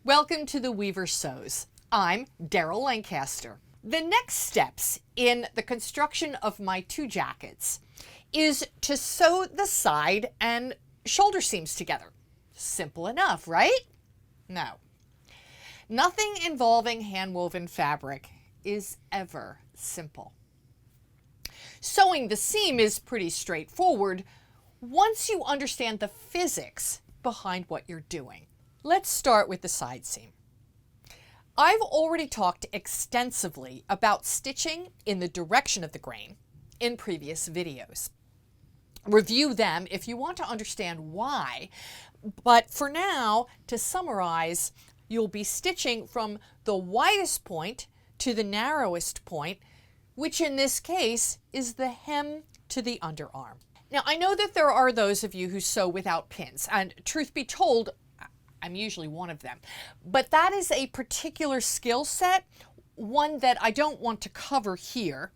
Welcome to the Weaver Sews. I'm Daryl Lancaster. The next steps in the construction of my two jackets is to sew the side and shoulder seams together. Simple enough, right? No. Nothing involving hand-woven fabric is ever simple. Sewing the seam is pretty straightforward once you understand the physics behind what you're doing. Let's start with the side seam. I've already talked extensively about stitching in the direction of the grain in previous videos. Review them if you want to understand why, but for now, to summarize, you'll be stitching from the widest point to the narrowest point, which in this case is the hem to the underarm. Now, I know that there are those of you who sew without pins, and truth be told, I'm usually one of them. But that is a particular skill set, one that I don't want to cover here.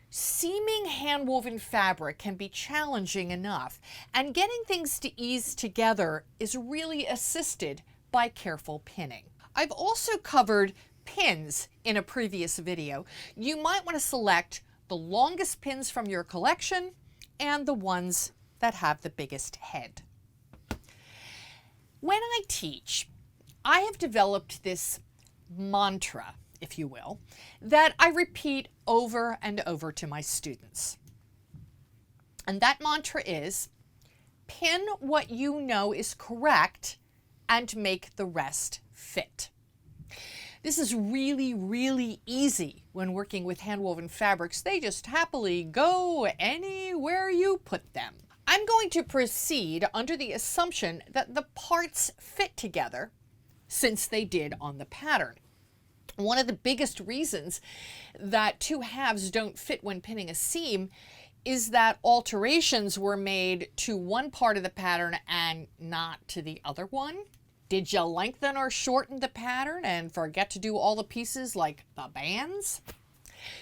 Seaming hand-woven fabric can be challenging enough, and getting things to ease together is really assisted by careful pinning. I've also covered pins in a previous video. You might want to select the longest pins from your collection and the ones that have the biggest head. When I teach, I have developed this mantra, if you will, that I repeat over and over to my students. And that mantra is, pin what you know is correct and make the rest fit. This is really, really easy when working with hand-woven fabrics. They just happily go anywhere you put them. I'm going to proceed under the assumption that the parts fit together since they did on the pattern. One of the biggest reasons that two halves don't fit when pinning a seam is that alterations were made to one part of the pattern and not to the other one. Did you lengthen or shorten the pattern and forget to do all the pieces like the bands?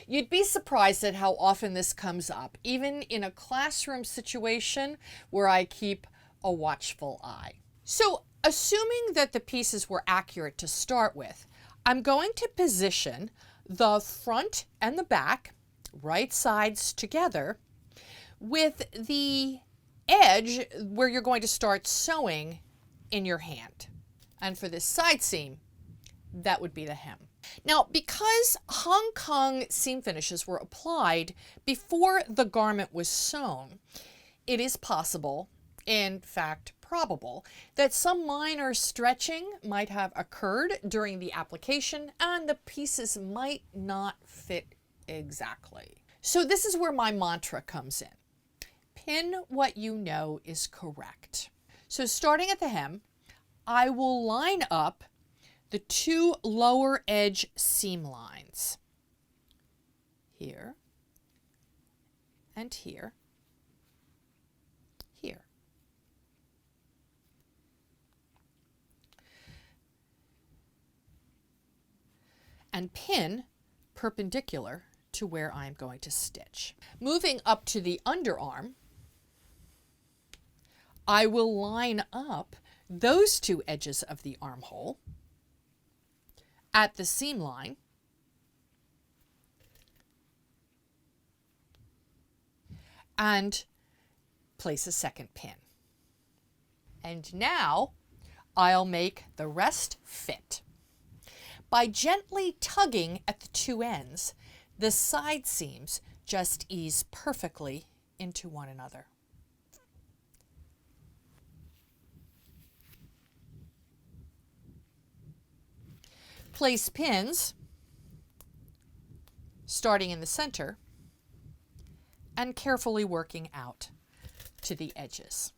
You'd be surprised at how often this comes up, even in a classroom situation where I keep a watchful eye. So, assuming that the pieces were accurate to start with, I'm going to position the front and the back, right sides together, with the edge where you're going to start sewing in your hand. And for this side seam, that would be the hem. Now, because Hong Kong seam finishes were applied before the garment was sewn, it is possible, in fact probable, that some minor stretching might have occurred during the application and the pieces might not fit exactly. So this is where my mantra comes in. Pin what you know is correct. So starting at the hem, I will line up the two lower edge seam lines, here and here, here. And pin perpendicular to where I'm going to stitch. Moving up to the underarm, I will line up those two edges of the armhole at the seam line and place a second pin. And now I'll make the rest fit. By gently tugging at the two ends, the side seams just ease perfectly into one another. Place pins, starting in the center, and carefully working out to the edges.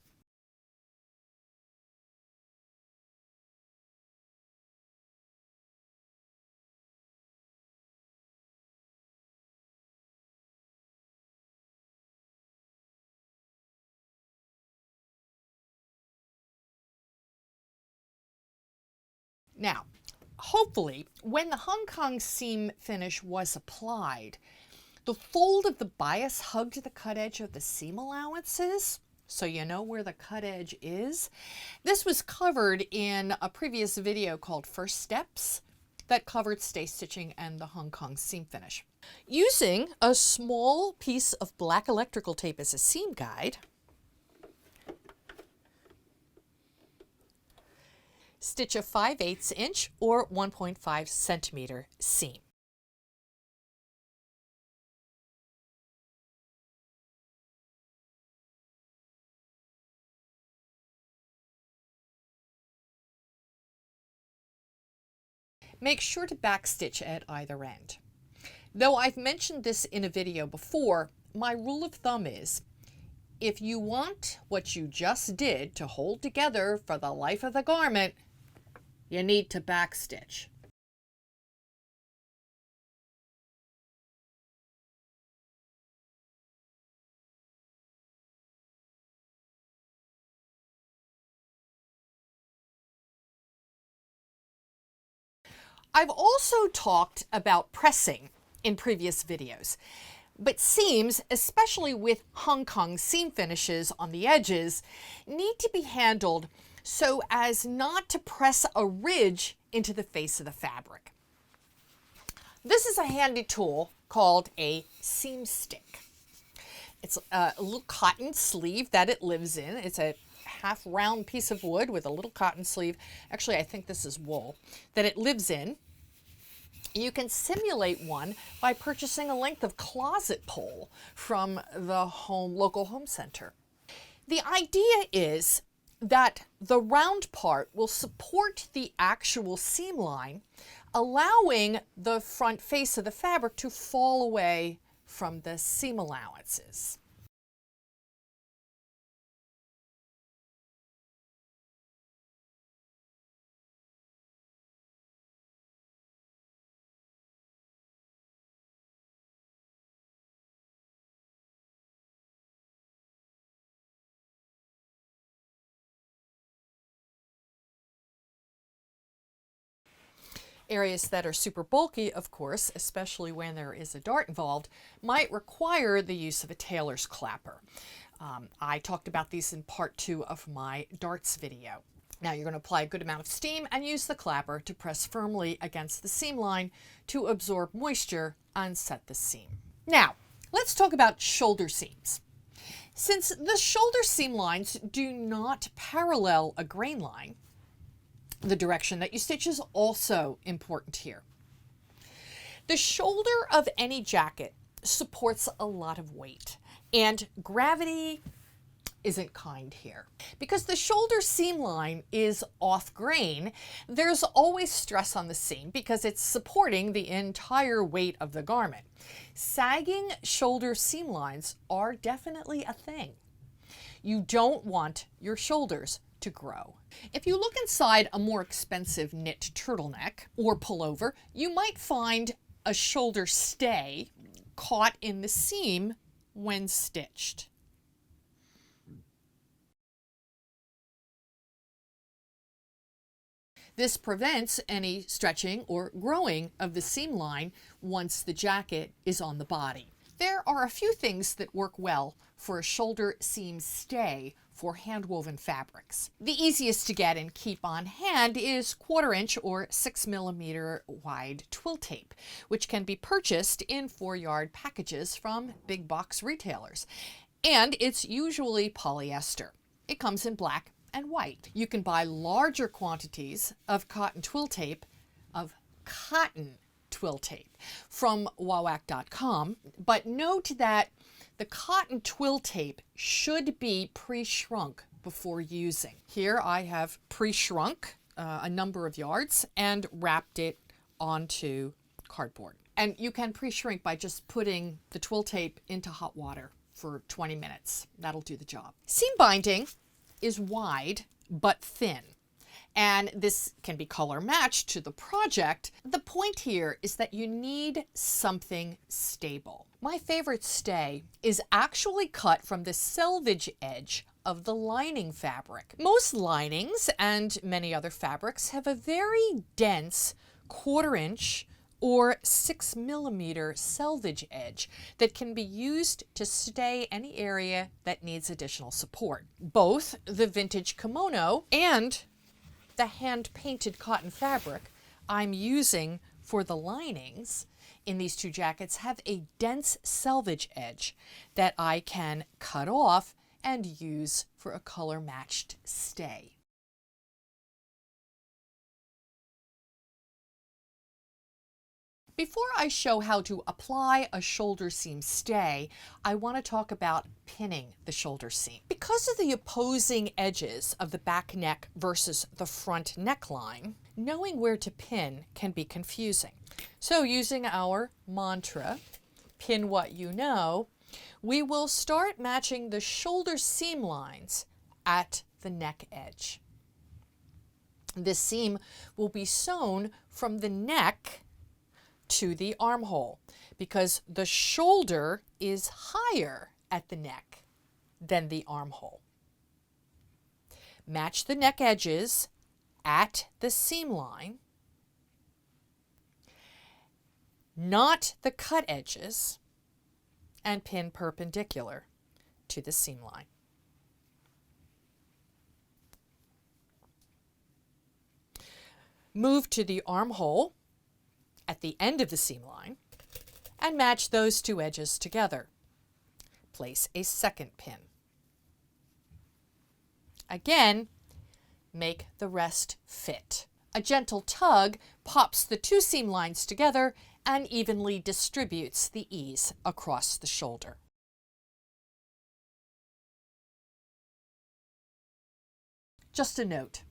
Now, hopefully, when the Hong Kong seam finish was applied, the fold of the bias hugged the cut edge of the seam allowances, so you know where the cut edge is. This was covered in a previous video called First Steps that covered stay stitching and the Hong Kong seam finish. Using a small piece of black electrical tape as a seam guide, stitch a 5/8 inch or 1.5 centimeter seam. Make sure to backstitch at either end. Though I've mentioned this in a video before, my rule of thumb is, if you want what you just did to hold together for the life of the garment, you need to backstitch. I've also talked about pressing in previous videos, but seams, especially with Hong Kong seam finishes on the edges, need to be handled so as not to press a ridge into the face of the fabric. This is a handy tool called a seam stick. It's a little cotton sleeve that it lives in. It's a half round piece of wood with a little cotton sleeve. Actually, I think this is wool that it lives in. You can simulate one by purchasing a length of closet pole from the local home center. The idea is that the round part will support the actual seam line, allowing the front face of the fabric to fall away from the seam allowances. Areas that are super bulky, of course, especially when there is a dart involved, might require the use of a tailor's clapper. I talked about these in part 2 of my darts video. Now you're going to apply a good amount of steam and use the clapper to press firmly against the seam line to absorb moisture and set the seam. Now, let's talk about shoulder seams. Since the shoulder seam lines do not parallel a grain line, the direction that you stitch is also important here. The shoulder of any jacket supports a lot of weight, and gravity isn't kind here. Because the shoulder seam line is off grain, there's always stress on the seam because it's supporting the entire weight of the garment. Sagging shoulder seam lines are definitely a thing. You don't want your shoulders to grow. If you look inside a more expensive knit turtleneck or pullover, you might find a shoulder stay caught in the seam when stitched. This prevents any stretching or growing of the seam line once the jacket is on the body. There are a few things that work well for a shoulder seam stay for hand-woven fabrics. The easiest to get and keep on hand is 1/4 inch or 6 millimeter wide twill tape, which can be purchased in 4-yard packages from big box retailers. And it's usually polyester. It comes in black and white. You can buy larger quantities of cotton twill tape, from wawak.com, but note that the cotton twill tape should be pre-shrunk before using. Here I have pre-shrunk a number of yards and wrapped it onto cardboard. And you can pre-shrink by just putting the twill tape into hot water for 20 minutes. That'll do the job. Seam binding is wide but thin, and this can be color matched to the project. The point here is that you need something stable. My favorite stay is actually cut from the selvage edge of the lining fabric. Most linings and many other fabrics have a very dense 1/4 inch or 6mm selvage edge that can be used to stay any area that needs additional support. Both the vintage kimono and the hand-painted cotton fabric I'm using for the linings in these two jackets have a dense selvage edge that I can cut off and use for a color-matched stay. Before I show how to apply a shoulder seam stay, I want to talk about pinning the shoulder seam. Because of the opposing edges of the back neck versus the front neckline, knowing where to pin can be confusing. So using our mantra, pin what you know, we will start matching the shoulder seam lines at the neck edge. This seam will be sewn from the neck to the armhole because the shoulder is higher at the neck than the armhole. Match the neck edges at the seam line, not the cut edges, and pin perpendicular to the seam line. Move to the armhole at the end of the seam line and match those two edges together. Place a second pin. Again, make the rest fit. A gentle tug pops the two seam lines together and evenly distributes the ease across the shoulder. Just a note.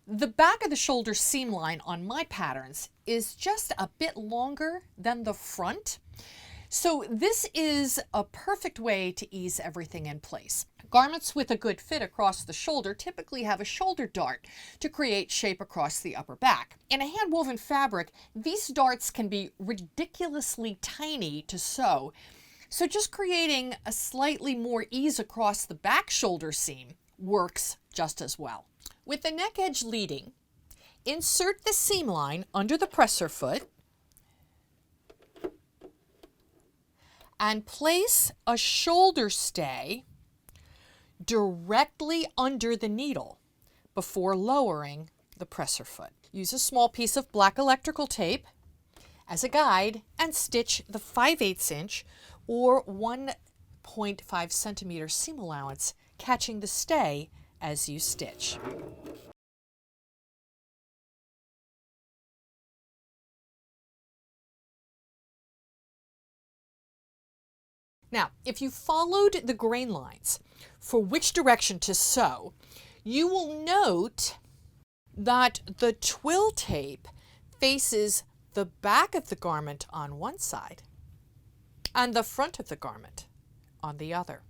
The back of the shoulder seam line on my patterns is just a bit longer than the front. So this is a perfect way to ease everything in place. Garments with a good fit across the shoulder typically have a shoulder dart to create shape across the upper back. In a hand-woven fabric, these darts can be ridiculously tiny to sew. So just creating a slightly more ease across the back shoulder seam works just as well. With the neck edge leading, insert the seam line under the presser foot and place a shoulder stay directly under the needle before lowering the presser foot. Use a small piece of black electrical tape as a guide and stitch the 5/8 inch or 1.5 centimeter seam allowance, catching the stay as you stitch. Now, if you followed the grain lines for which direction to sew, you will note that the twill tape faces the back of the garment on one side and the front of the garment on the other.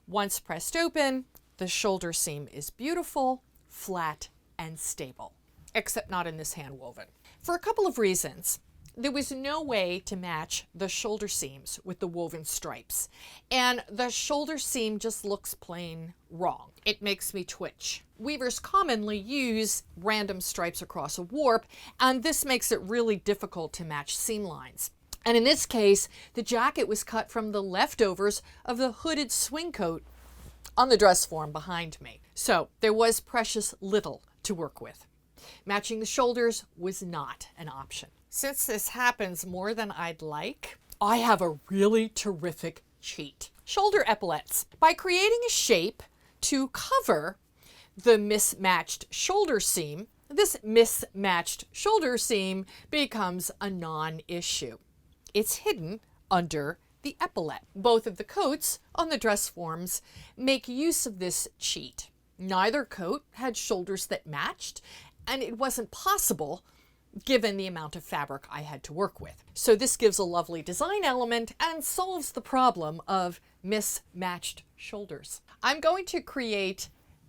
Once pressed open, the shoulder seam is beautiful, flat, and stable, except not in this hand woven. For a couple of reasons. There was no way to match the shoulder seams with the woven stripes, and the shoulder seam just looks plain wrong. It makes me twitch. Weavers commonly use random stripes across a warp, and this makes it really difficult to match seam lines. And in this case, the jacket was cut from the leftovers of the hooded swing coat on the dress form behind me. So there was precious little to work with. Matching the shoulders was not an option. Since this happens more than I'd like, I have a really terrific cheat. Shoulder epaulettes. By creating a shape to cover the mismatched shoulder seam, this mismatched shoulder seam becomes a non-issue. It's hidden under the epaulette. Both of the coats on the dress forms make use of this cheat. Neither coat had shoulders that matched, and it wasn't possible given the amount of fabric I had to work with. So this gives a lovely design element and solves the problem of mismatched shoulders. I'm going to create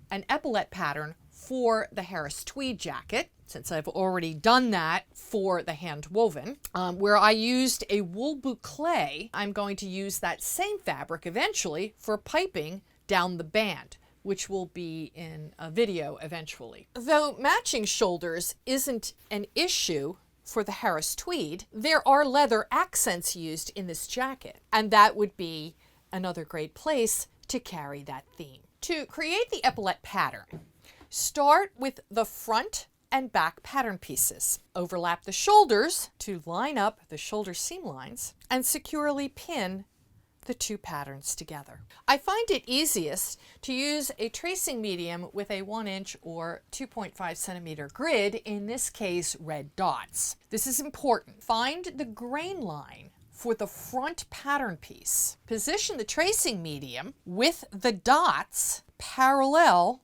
an epaulette pattern for the Harris tweed jacket, since I've already done that for the hand woven, where I used a wool boucle. I'm going to use that same fabric eventually for piping down the band. which will be in a video eventually. Though matching shoulders isn't an issue for the Harris tweed, there are leather accents used in this jacket, and that would be another great place to carry that theme. To create the epaulette pattern, start with the front and back pattern pieces. Overlap the shoulders to line up the shoulder seam lines and securely pin the two patterns together. I find it easiest to use a tracing medium with a 1-inch or 2.5 centimeter grid, in this case red dots. This is important. Find the grain line for the front pattern piece. Position the tracing medium with the dots parallel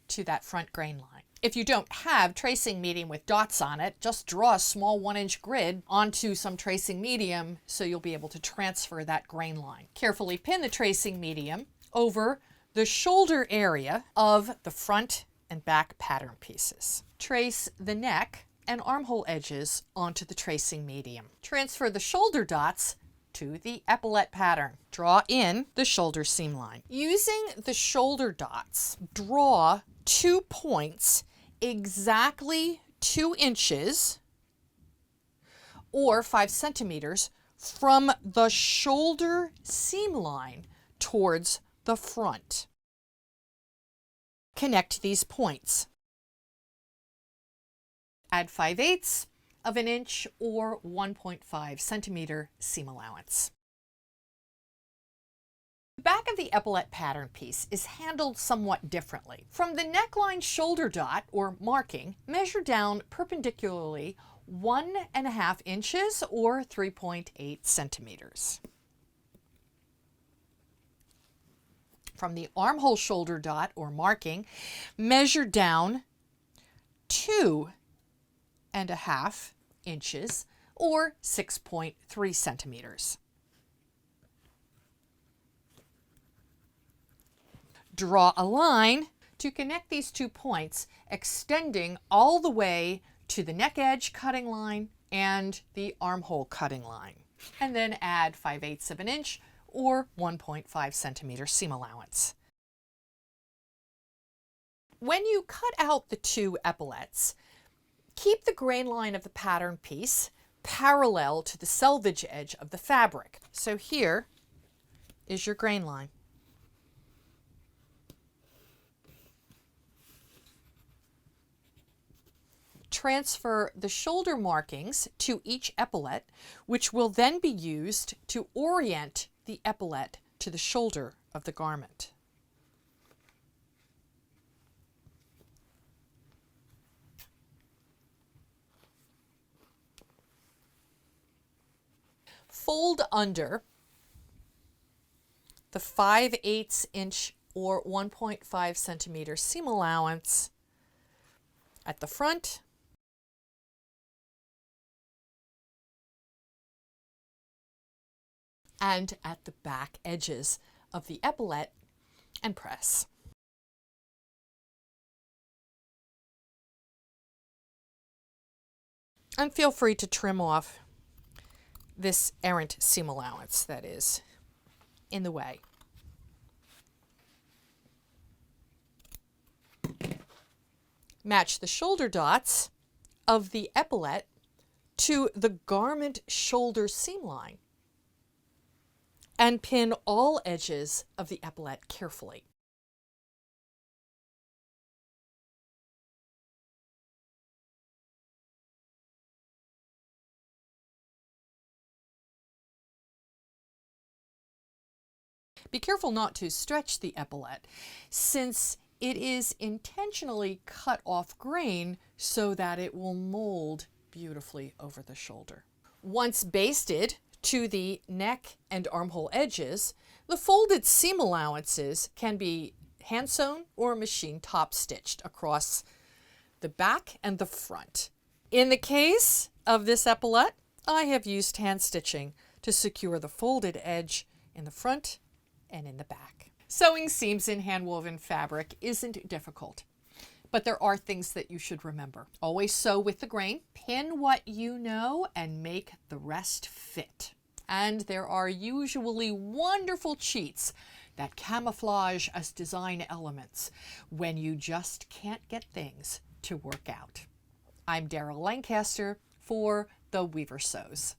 to that front grain line. If you don't have tracing medium with dots on it, just draw a small 1-inch grid onto some tracing medium so you'll be able to transfer that grain line. Carefully pin the tracing medium over the shoulder area of the front and back pattern pieces. Trace the neck and armhole edges onto the tracing medium. Transfer the shoulder dots to the epaulette pattern. Draw in the shoulder seam line. Using the shoulder dots, draw 2 points exactly 2 inches or 5 centimeters from the shoulder seam line towards the front. Connect these points. Add 5/8 of an inch or 1.5 centimeter seam allowance. The back of the epaulette pattern piece is handled somewhat differently. From the neckline shoulder dot or marking, measure down perpendicularly 1.5 inches or 3.8 centimeters. From the armhole shoulder dot or marking, measure down 2.5 inches or 6.3 centimeters. Draw a line to connect these 2 points, extending all the way to the neck edge cutting line and the armhole cutting line, and then add 5/8 of an inch or 1.5 centimeter seam allowance. When you cut out the 2 epaulettes, keep the grain line of the pattern piece parallel to the selvage edge of the fabric. So here is your grain line. Transfer the shoulder markings to each epaulette, which will then be used to orient the epaulette to the shoulder of the garment. Fold under the 5/8 inch or 1.5 centimeter seam allowance at the front and at the back edges of the epaulette and press. And feel free to trim off this errant seam allowance that is in the way. Match the shoulder dots of the epaulette to the garment shoulder seam line and pin all edges of the epaulette carefully. Be careful not to stretch the epaulette, since it is intentionally cut off grain so that it will mold beautifully over the shoulder. Once basted to the neck and armhole edges, the folded seam allowances can be hand sewn or machine top stitched across the back and the front. In the case of this epaulette, I have used hand stitching to secure the folded edge in the front and in the back. Sewing seams in hand-woven fabric isn't difficult, but there are things that you should remember. Always sew with the grain, pin what you know, and make the rest fit. And there are usually wonderful cheats that camouflage as design elements when you just can't get things to work out. I'm Daryl Lancaster for The Weaver Sews.